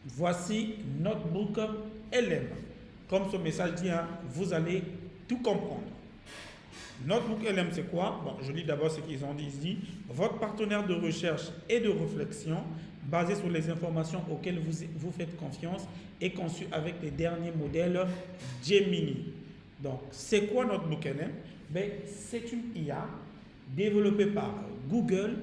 Voici Notebook LM. Comme ce message dit, hein, vous allez tout comprendre. Notebook LM, c'est quoi? Bon, je lis d'abord ce qu'ils ont dit ici. Votre partenaire de recherche et de réflexion, basé sur les informations auxquelles vous faites confiance, est conçu avec les derniers modèles Gemini. Donc, c'est quoi Notebook LM? Ben, c'est une IA développée par Google,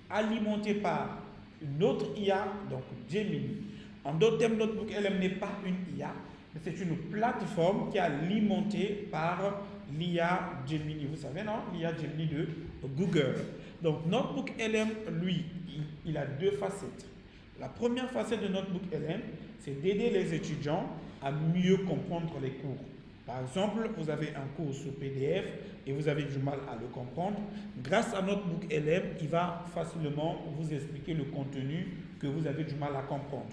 alimentée par une autre IA, donc Gemini. En d'autres termes, Notebook LM n'est pas une IA, mais c'est une plateforme qui est alimentée par l'IA Gemini. Vous savez, non? L'IA Gemini de Google. Donc, Notebook LM, lui, il a deux facettes. La première facette de Notebook LM, c'est d'aider les étudiants à mieux comprendre les cours. Par exemple, vous avez un cours sur PDF et vous avez du mal à le comprendre. Grâce à Notebook LM, il va facilement vous expliquer le contenu que vous avez du mal à comprendre.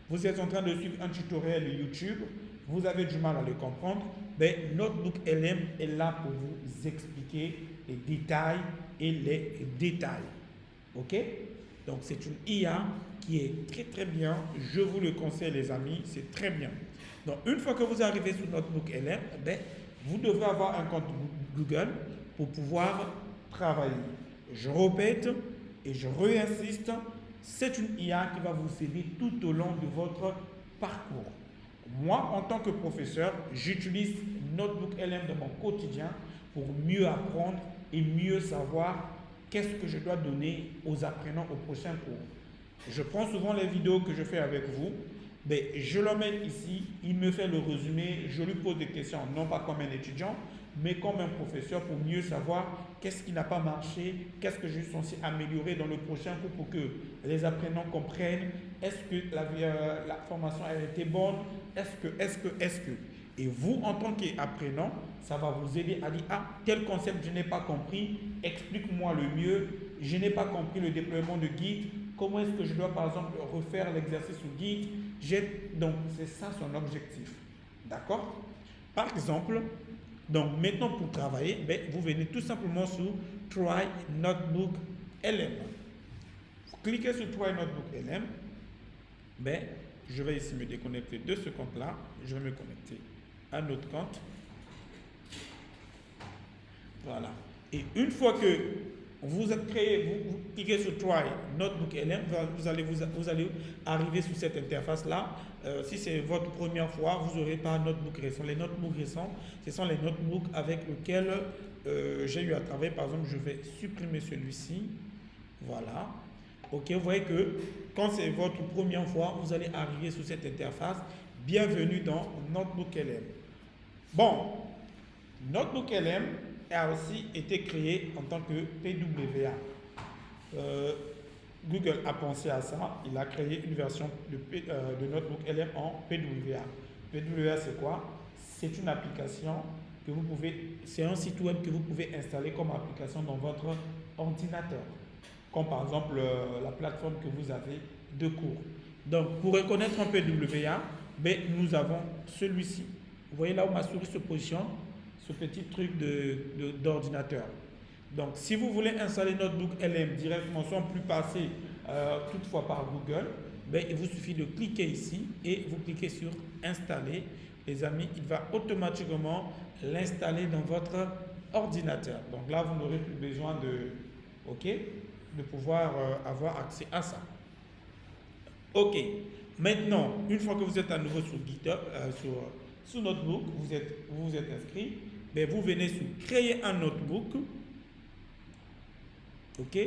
Vous êtes en train de suivre un tutoriel YouTube, vous avez du mal à le comprendre, ben, Notebook LM est là pour vous expliquer les détails et les détails. Ok? Donc c'est une IA qui est très très bien. Je vous le conseille les amis, c'est très bien. Donc une fois que vous arrivez sur Notebook LM, ben, vous devrez avoir un compte Google pour pouvoir travailler. Je répète et je réinsiste, c'est une IA qui va vous aider tout au long de votre parcours. Moi, en tant que professeur, j'utilise Notebook LM dans mon quotidien pour mieux apprendre et mieux savoir qu'est-ce que je dois donner aux apprenants au prochain cours. Je prends souvent les vidéos que je fais avec vous, ben, je l'emmène ici, il me fait le résumé, je lui pose des questions, non pas comme un étudiant, mais comme un professeur pour mieux savoir qu'est-ce qui n'a pas marché, qu'est-ce que je suis censé améliorer dans le prochain cours pour que les apprenants comprennent, est-ce que la formation a été bonne, est-ce que. Et vous, en tant qu'apprenant, ça va vous aider à dire, ah, tel concept, je n'ai pas compris, explique-moi le mieux, je n'ai pas compris le déploiement de Git, comment est-ce que je dois, par exemple, refaire l'exercice sur Git. Donc, c'est ça son objectif. D'accord? Par exemple, donc maintenant pour travailler, ben, vous venez tout simplement sur Try Notebook LM. Vous cliquez sur Try Notebook LM. Ben, je vais ici me déconnecter de ce compte-là. Je vais me connecter à notre compte. Voilà. Et une fois que vous cliquez sur Try Notebook LM, vous allez arriver sur cette interface-là. Si c'est votre première fois, vous n'aurez pas un notebook récent. Les notebooks récents, ce sont les notebooks avec lesquels j'ai eu à travailler. Par exemple, je vais supprimer celui-ci. Voilà. Ok, vous voyez que quand c'est votre première fois, vous allez arriver sur cette interface. Bienvenue dans Notebook LM. Bon, Notebook LM a aussi été créé en tant que PWA. Google a pensé à ça, il a créé une version de Notebook LM en PWA. PWA, c'est quoi? C'est une application que vous pouvez, c'est un site web que vous pouvez installer comme application dans votre ordinateur, comme par exemple la plateforme que vous avez de cours. Donc, pour reconnaître un PWA, ben, nous avons celui-ci. Vous voyez là où ma souris se positionne, ce petit truc d'ordinateur. Donc, si vous voulez installer Notebook LM directement sans plus passer toutefois par Google, ben, il vous suffit de cliquer ici et vous cliquez sur Installer. Les amis, il va automatiquement l'installer dans votre ordinateur. Donc là, vous n'aurez plus besoin de pouvoir avoir accès à ça. Ok. Maintenant, une fois que vous êtes à nouveau sur GitHub, sur Notebook, vous vous êtes inscrit, ben vous venez sur créer un notebook. Ok,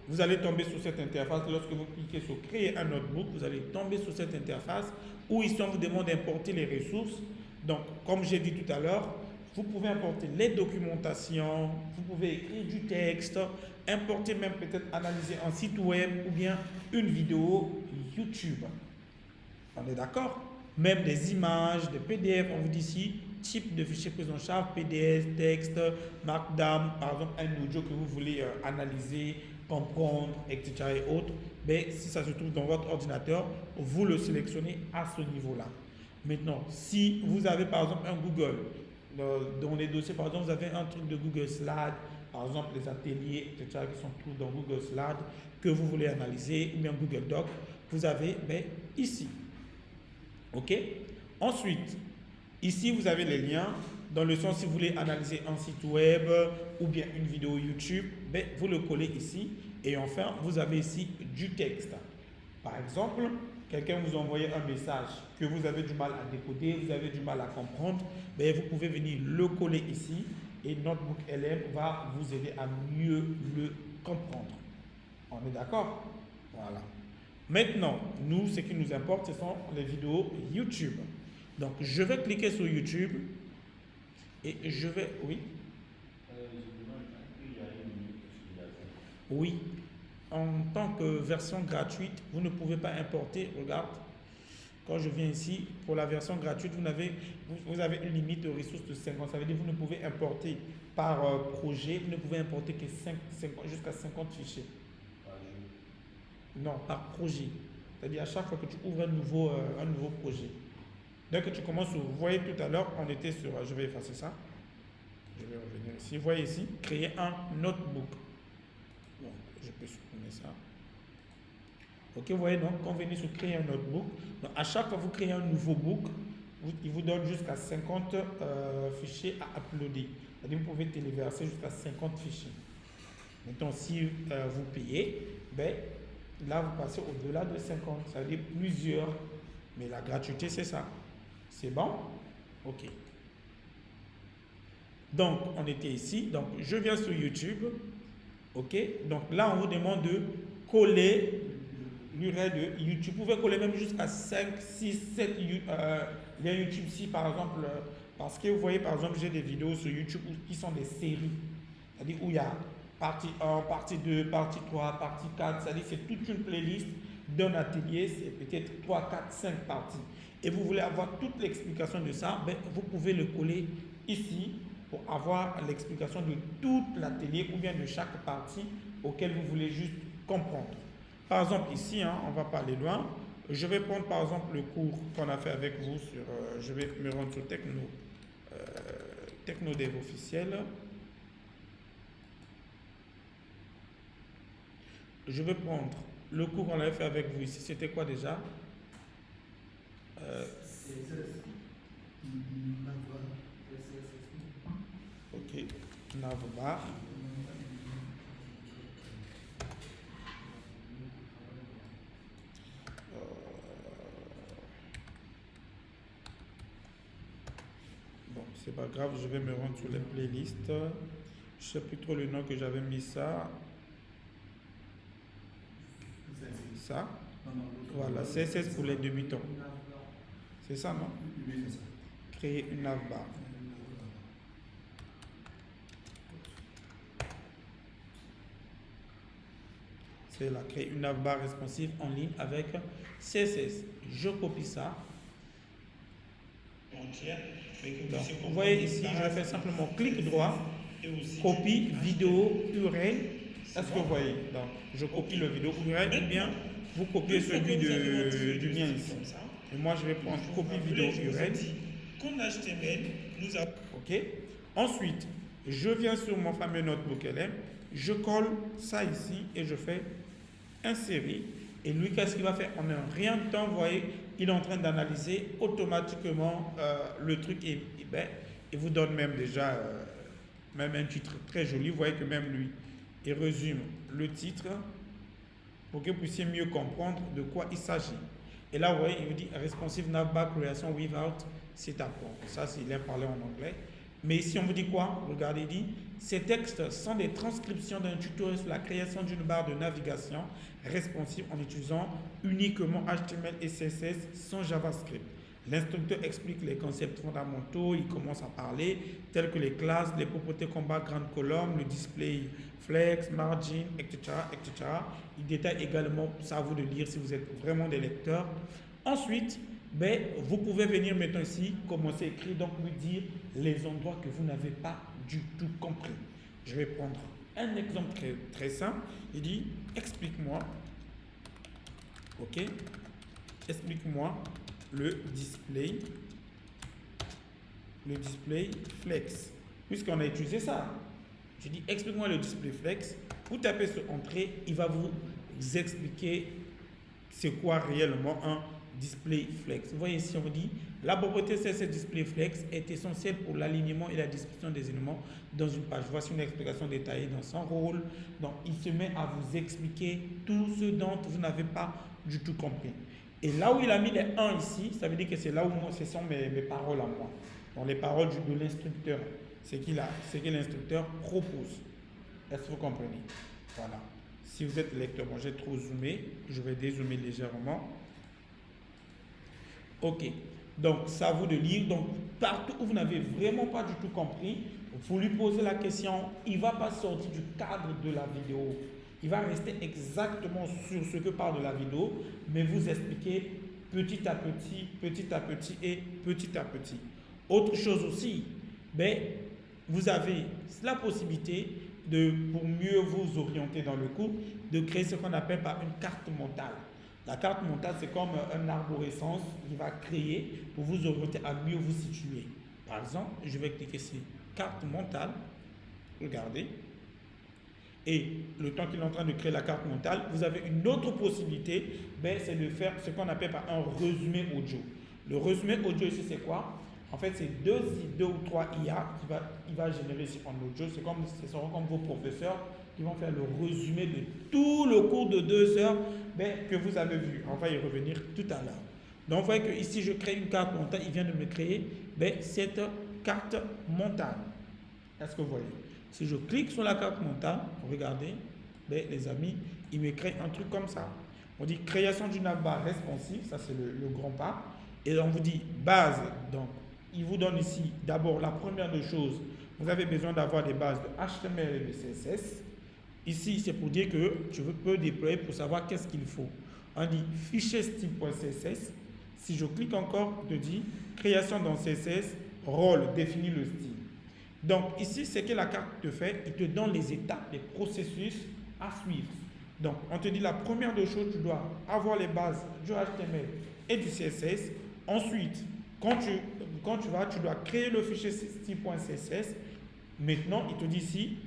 vous allez tomber sur cette interface. Lorsque vous cliquez sur créer un notebook, vous allez tomber sur cette interface où ici on vous demande d'importer les ressources. Donc, comme j'ai dit tout à l'heure, vous pouvez importer les documentations, vous pouvez écrire du texte, importer même peut-être analyser un site web ou bien une vidéo YouTube. On est d'accord? Même des images, des PDF, on vous dit ici, type de fichier prise en charge, PDF, texte, Markdown, par exemple un audio que vous voulez analyser, comprendre, etc. et autres. Mais si ça se trouve dans votre ordinateur, vous le sélectionnez à ce niveau-là. Maintenant, si vous avez par exemple un Google, dans les dossiers, par exemple, vous avez un truc de Google Slide, par exemple les ateliers, etc. qui sont tous dans Google Slide, que vous voulez analyser, ou bien Google Doc, vous avez ici. OK? Ensuite, ici, vous avez les liens. Dans le sens, si vous voulez analyser un site web ou bien une vidéo YouTube, ben, vous le collez ici. Et enfin, vous avez ici du texte. Par exemple, quelqu'un vous envoie un message que vous avez du mal à décoder, vous avez du mal à comprendre, ben, vous pouvez venir le coller ici et Notebook LM va vous aider à mieux le comprendre. On est d'accord? Voilà. Maintenant, nous, ce qui nous importe, ce sont les vidéos YouTube. Donc, je vais cliquer sur YouTube et je vais... Oui? Oui. En tant que version gratuite, vous ne pouvez pas importer. Regarde, quand je viens ici, pour la version gratuite, vous avez une limite de ressources de 50. Ça veut dire que vous ne pouvez importer par projet, vous ne pouvez importer que jusqu'à 50 fichiers. Non, par projet. C'est-à-dire à chaque fois que tu ouvres un nouveau projet. Dès que tu commences, vous voyez tout à l'heure, on était sur, je vais effacer ça. Je vais revenir ici. Vous voyez ici, créer un notebook. Donc, je peux supprimer ça. Ok, vous voyez donc, quand vous venez sur créer un notebook, donc à chaque fois que vous créez un nouveau book, il vous donne jusqu'à 50 fichiers à uploader. C'est-à-dire que vous pouvez téléverser jusqu'à 50 fichiers. Maintenant, si vous payez, ben, là, vous passez au-delà de 50. Ça veut dire plusieurs. Mais la gratuité, c'est ça. C'est bon? Ok. Donc, on était ici. Donc, je viens sur YouTube. OK? Donc, là, on vous demande de coller l'URL de YouTube. Vous pouvez coller même jusqu'à 5, 6, 7 liens YouTube. Si, par exemple, parce que vous voyez, par exemple, j'ai des vidéos sur YouTube qui sont des séries. C'est-à-dire où il y a partie 1, partie 2, partie 3, partie 4. C'est-à-dire que c'est toute une playlist d'un atelier. C'est peut-être 3, 4, 5 parties. Et vous voulez avoir toute l'explication de ça, ben, vous pouvez le coller ici pour avoir l'explication de tout l'atelier ou bien de chaque partie auquel vous voulez juste comprendre. Par exemple, ici, hein, on ne va pas aller loin. Je vais prendre par exemple le cours qu'on a fait avec vous sur, je vais me rendre sur TechnoDev officiel. Je vais prendre le cours qu'on avait fait avec vous ici. C'était quoi déjà? Ok, navbar. Bon, c'est pas grave, je vais me rendre sur les playlists. Je ne sais plus trop le nom que j'avais mis ça. Ça. Voilà, CSS pour les débutants. C'est ça, non? Créer une navbar. C'est là, créer une navbar responsive en ligne avec CSS. Je copie ça. Donc, vous voyez ici, je vais faire simplement clic droit, copie, vidéo, URL. Est-ce que vous voyez? Donc, je copie le vidéo URL ou bien vous copiez celui du mien ici. Et moi, je vais prendre copie vidéo URL. OK. Ensuite, je viens sur mon fameux notebook LM, je colle ça ici et je fais insérer. Et lui, qu'est-ce qu'il va faire? En un rien de temps, vous voyez, il est en train d'analyser automatiquement le truc et ben, il vous donne même déjà même un titre très joli. Vous voyez que même lui, il résume le titre pour que vous puissiez mieux comprendre de quoi il s'agit. Et là, vous voyez, il vous dit responsive navbar creation without setup. Ça, c'est il a parlé en anglais. Mais ici, on vous dit quoi? Regardez, il dit ces textes sont des transcriptions d'un tutoriel sur la création d'une barre de navigation responsive en utilisant uniquement HTML et CSS sans JavaScript. L'instructeur explique les concepts fondamentaux, il commence à parler, tels que les classes, les propriétés comme background column, le display flex, margin, etc., etc. Il détaille également, c'est à vous de lire si vous êtes vraiment des lecteurs. Ensuite, ben, vous pouvez venir maintenant ici, commencer à écrire, donc lui dire les endroits que vous n'avez pas du tout compris. Je vais prendre un exemple très, très simple. Il dit, explique-moi, ok, explique-moi le display flex. Puisqu'on a utilisé ça. Je dis, explique-moi le display flex. Vous tapez sur entrée, il va vous expliquer c'est quoi réellement un Display Flex. Vous voyez ici, on dit la propriété CSS Display Flex est essentielle pour l'alignement et la description des éléments dans une page. Voici une explication détaillée dans son rôle. Donc, il se met à vous expliquer tout ce dont vous n'avez pas du tout compris. Et là où il a mis les 1 ici, ça veut dire que c'est là où moi, ce sont mes paroles à moi. Donc, les paroles de l'instructeur. C'est ce que l'instructeur propose. Est-ce que vous comprenez? Voilà. Si vous êtes lecteur, bon, j'ai trop zoomé. Je vais dézoomer légèrement. Ok, donc c'est à vous de lire. Donc partout où vous n'avez vraiment pas du tout compris, vous lui posez la question, il ne va pas sortir du cadre de la vidéo. Il va rester exactement sur ce que parle de la vidéo, mais vous expliquer petit à petit et petit à petit. Autre chose aussi, ben, vous avez la possibilité pour mieux vous orienter dans le cours, de créer ce qu'on appelle par une carte mentale. La carte mentale, c'est comme un arborescence qui va créer pour vous orienter à mieux vous situer. Par exemple, je vais cliquer sur carte mentale. Regardez. Et le temps qu'il est en train de créer la carte mentale, vous avez une autre possibilité, ben, c'est de faire ce qu'on appelle par un résumé audio. Le résumé audio ici, c'est quoi? En fait, c'est deux ou trois IA qui va générer ici en audio. Ce seront comme vos professeurs qui vont faire le résumé de tout le cours de 2 heures que vous avez vu. On va y revenir tout à l'heure. Donc, vous voyez que ici, je crée une carte mentale. Il vient de me créer cette carte mentale. Est-ce que vous voyez? Si je clique sur la carte mentale, regardez, les amis, il me crée un truc comme ça. On dit création d'une barre responsive, ça c'est le grand pas. Et on vous dit base. Donc, il vous donne ici d'abord la première des choses. Vous avez besoin d'avoir des bases de HTML et de CSS. Ici, c'est pour dire que je peux déployer pour savoir qu'est-ce qu'il faut. On dit fichier style.css. Si je clique encore, il te dit création dans CSS, rôle, définir le style. Donc ici, ce que la carte te fait, il te donne les étapes, les processus à suivre. Donc on te dit la première des choses, tu dois avoir les bases du HTML et du CSS. Ensuite, quand tu dois créer le fichier style.css. Maintenant, il te dit ici,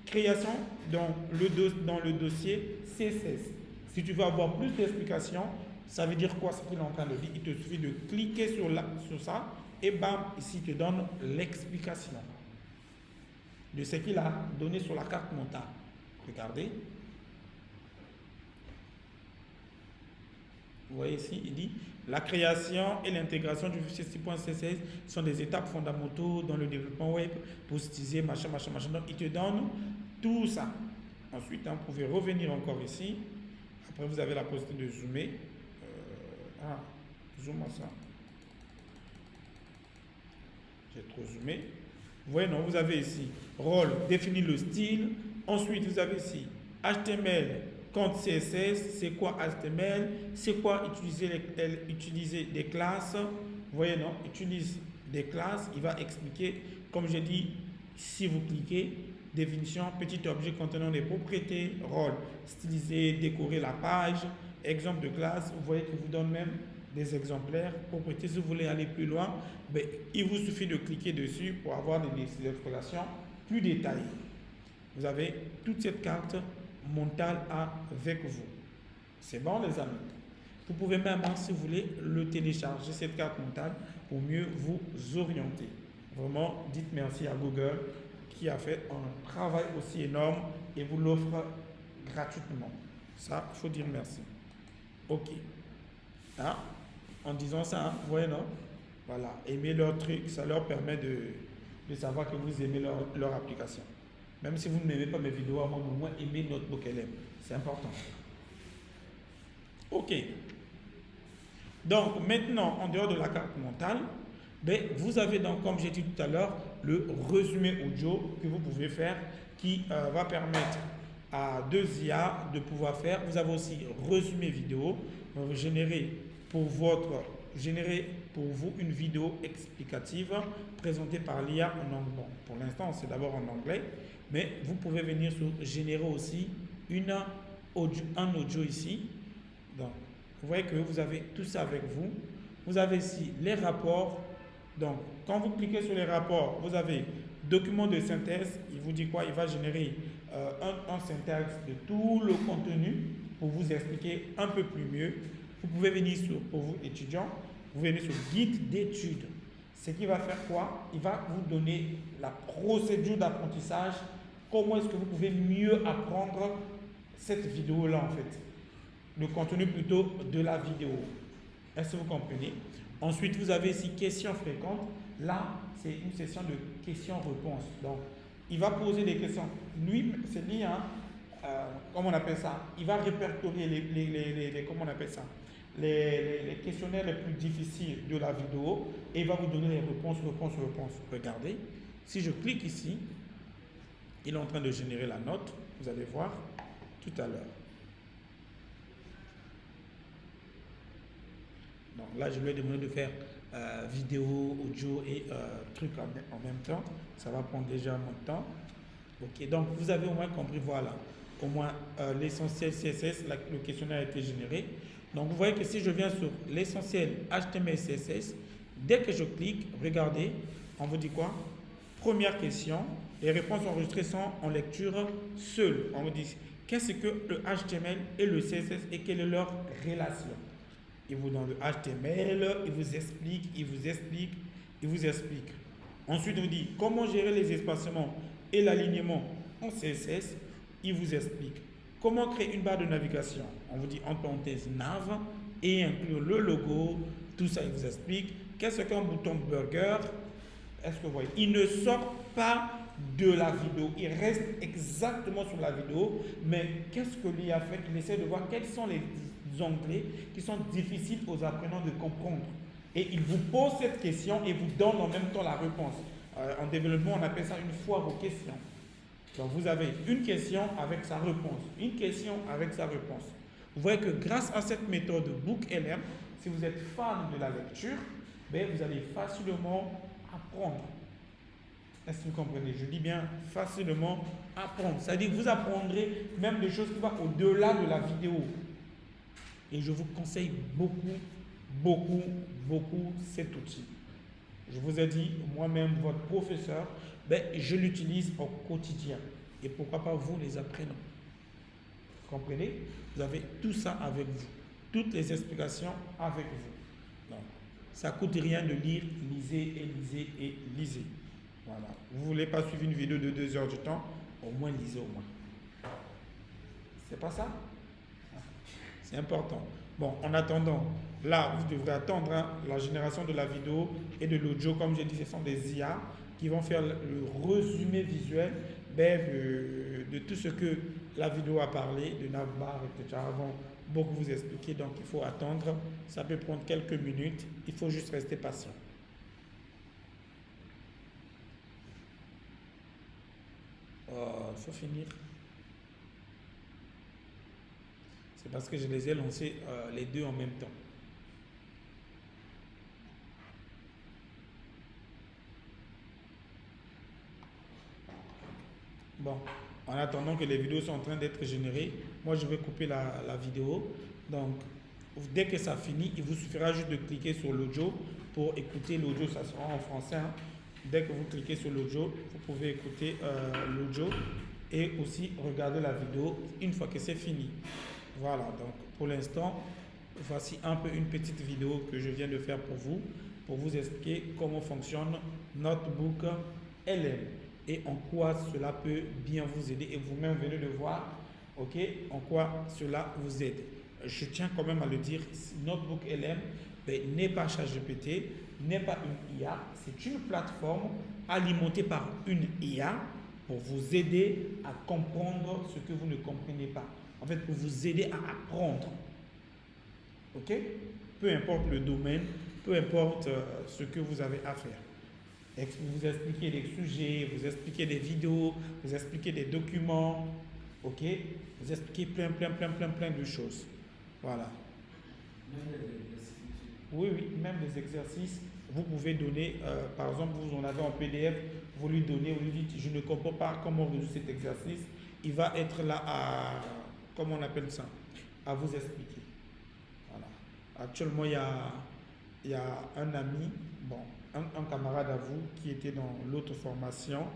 création dans le dossier CSS. Si tu veux avoir plus d'explications, ça veut dire quoi ce qu'il est en train de dire? Il te suffit de cliquer sur ça et bam, ici il te donne l'explication de ce qu'il a donné sur la carte mentale. Regardez. Vous voyez ici, il dit la création et l'intégration du fichier style.css sont des étapes fondamentaux dans le développement web pour utiliser machin. Donc, il te donne tout ça. Ensuite, vous pouvez revenir encore ici. Après, vous avez la possibilité de zoomer. Zoom à ça. J'ai trop zoomé. Vous voyez, non, vous avez ici rôle, définir le style. Ensuite, vous avez ici HTML, compte CSS. C'est quoi HTML? C'est quoi utiliser des classes? Vous voyez, non? Utilise des classes. Il va expliquer, comme j'ai dit, si vous cliquez, définition, petit objet contenant des propriétés, rôle, styliser, décorer la page, exemple de classe. Vous voyez qu'il vous donne même des exemplaires, propriétés. Si vous voulez aller plus loin, il vous suffit de cliquer dessus pour avoir des explications plus détaillées. Vous avez toute cette carte mentale avec vous. C'est bon, les amis? Vous pouvez même, si vous voulez, le télécharger, cette carte mentale, pour mieux vous orienter. Vraiment, dites merci à Google qui a fait un travail aussi énorme et vous l'offre gratuitement. Ça, il faut dire merci. Ok. En disant ça, vous voyez, non? Voilà. Aimer leur truc, ça leur permet de savoir que vous aimez leur application. Même si vous n'aimez pas mes vidéos, au moins aimez Notebook LM. C'est important. Ok. Donc, maintenant, en dehors de la carte mentale, vous avez donc, comme j'ai dit tout à l'heure, le résumé audio que vous pouvez faire qui va permettre à 2 IA de pouvoir faire. Vous avez aussi résumé vidéo. Vous générez pour vous une vidéo explicative présentée par l'IA en anglais. Bon, pour l'instant, c'est d'abord en anglais, mais vous pouvez venir sur générer aussi un audio ici. Donc, vous voyez que vous avez tout ça avec vous. Vous avez ici les rapports. Donc, quand vous cliquez sur les rapports, vous avez document de synthèse. Il vous dit quoi? Il va générer un syntaxe de tout le contenu pour vous expliquer un peu plus mieux. vous pouvez venir sur, pour vous étudiants, vous venez sur guide d'études. Ce qui va faire quoi? Il va vous donner la procédure d'apprentissage. Comment est-ce que vous pouvez mieux apprendre cette vidéo-là en fait? Le contenu plutôt de la vidéo. Est-ce que vous comprenez? Ensuite, vous avez ici questions fréquentes. Là, c'est une session de questions-réponses. Donc, il va poser des questions. Lui, c'est lui, hein, comment on appelle ça? Il va répertorier comment on appelle ça? Les questionnaires les plus difficiles de la vidéo et il va vous donner les réponses. Regardez, si je clique ici, il est en train de générer la note. Vous allez voir tout à l'heure. Donc là, je lui ai demandé de faire vidéo, audio et trucs en même temps. Ça va prendre déjà mon temps. Ok, donc vous avez au moins compris, voilà. Au moins l'essentiel CSS, le questionnaire a été généré. Donc vous voyez que si je viens sur l'essentiel HTML CSS, dès que je clique, regardez, on vous dit quoi? Première question, les réponses enregistrées sont en lecture seule. On vous dit qu'est-ce que le HTML et le CSS et quelle est leur relation? Il vous donne le HTML, il vous explique. Ensuite, il vous dit comment gérer les espacements et l'alignement en CSS. Il vous explique. Comment créer une barre de navigation? On vous dit en parenthèse nav et inclure le logo. Tout ça, il vous explique. Qu'est-ce qu'un bouton burger? Est-ce que vous voyez? Il ne sort pas de la vidéo. Il reste exactement sur la vidéo. Mais qu'est-ce que l'IA a fait? Il essaie de voir quels sont les onglets qui sont difficiles aux apprenants de comprendre. Et il vous pose cette question et vous donne en même temps la réponse. En développement, on appelle ça une foire aux questions. Donc vous avez une question avec sa réponse, une question avec sa réponse. Vous voyez que grâce à cette méthode BookLM, si vous êtes fan de la lecture, ben vous allez facilement apprendre. Est-ce que vous comprenez? Je dis bien facilement apprendre. C'est-à-dire que vous apprendrez même des choses qui vont au-delà de la vidéo. Et je vous conseille beaucoup cet outil. Je vous ai dit, moi-même, votre professeur, ben, je l'utilise au quotidien. Et pourquoi pas vous, les apprenants? Vous comprenez? Vous avez tout ça avec vous. Toutes les explications avec vous. Donc, ça ne coûte rien de lire, lisez. Voilà. Vous ne voulez pas suivre une vidéo de 2 heures du temps, au moins lisez au moins. C'est pas ça? C'est important. Bon, en attendant, là, vous devrez attendre la génération de la vidéo et de l'audio. Comme j'ai dit, ce sont des IA qui vont faire le résumé visuel de tout ce que la vidéo a parlé, de navbar, etc. Vont beaucoup vous expliquer. Donc, il faut attendre. Ça peut prendre quelques minutes. Il faut juste rester patient. Il faut finir. C'est parce que je les ai lancés les deux en même temps. Bon, en attendant que les vidéos sont en train d'être générées, moi je vais couper la vidéo. Donc, dès que ça finit, il vous suffira juste de cliquer sur l'audio pour écouter l'audio. Ça sera en français. Hein. Dès que vous cliquez sur l'audio, vous pouvez écouter l'audio et aussi regarder la vidéo une fois que c'est fini. Voilà, donc pour l'instant, voici un peu une petite vidéo que je viens de faire pour vous expliquer comment fonctionne Notebook LM et en quoi cela peut bien vous aider. Et vous-même venez de voir, ok, en quoi cela vous aide. Je tiens quand même à le dire, Notebook LM n'est pas ChatGPT, n'est pas une IA, c'est une plateforme alimentée par une IA pour vous aider à comprendre ce que vous ne comprenez pas. En fait, pour vous aider à apprendre. Ok? Peu importe le domaine, peu importe ce que vous avez à faire. Vous expliquez des sujets, vous expliquez des vidéos, vous expliquez des documents. Ok? Vous expliquez plein de choses. Voilà. Oui, même les exercices, vous pouvez donner, par exemple, vous en avez en PDF, vous lui donnez, vous lui dites, je ne comprends pas comment résoudre cet exercice. Il va être là à, comment on appelle ça, à vous expliquer. Voilà. Actuellement, il y a un ami, bon, un camarade à vous qui était dans l'autre formation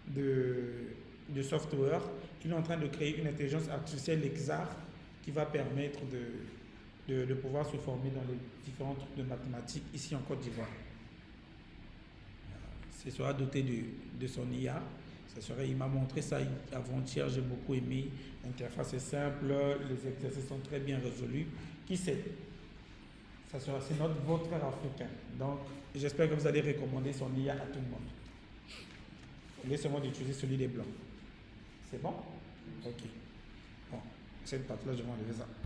de software, qui est en train de créer une intelligence artificielle XR qui va permettre de pouvoir se former dans les différents trucs de mathématiques ici en Côte d'Ivoire. Ce sera doté de son IA. Il m'a montré ça avant-hier, j'ai beaucoup aimé. L'interface est simple, les exercices sont très bien résolus. Qui sait? C'est notre votre africain. Donc, j'espère que vous allez recommander son IA à tout le monde. Laissez-moi d'utiliser celui des blancs. C'est bon? Ok. Bon, cette partie-là, je vais enlever ça.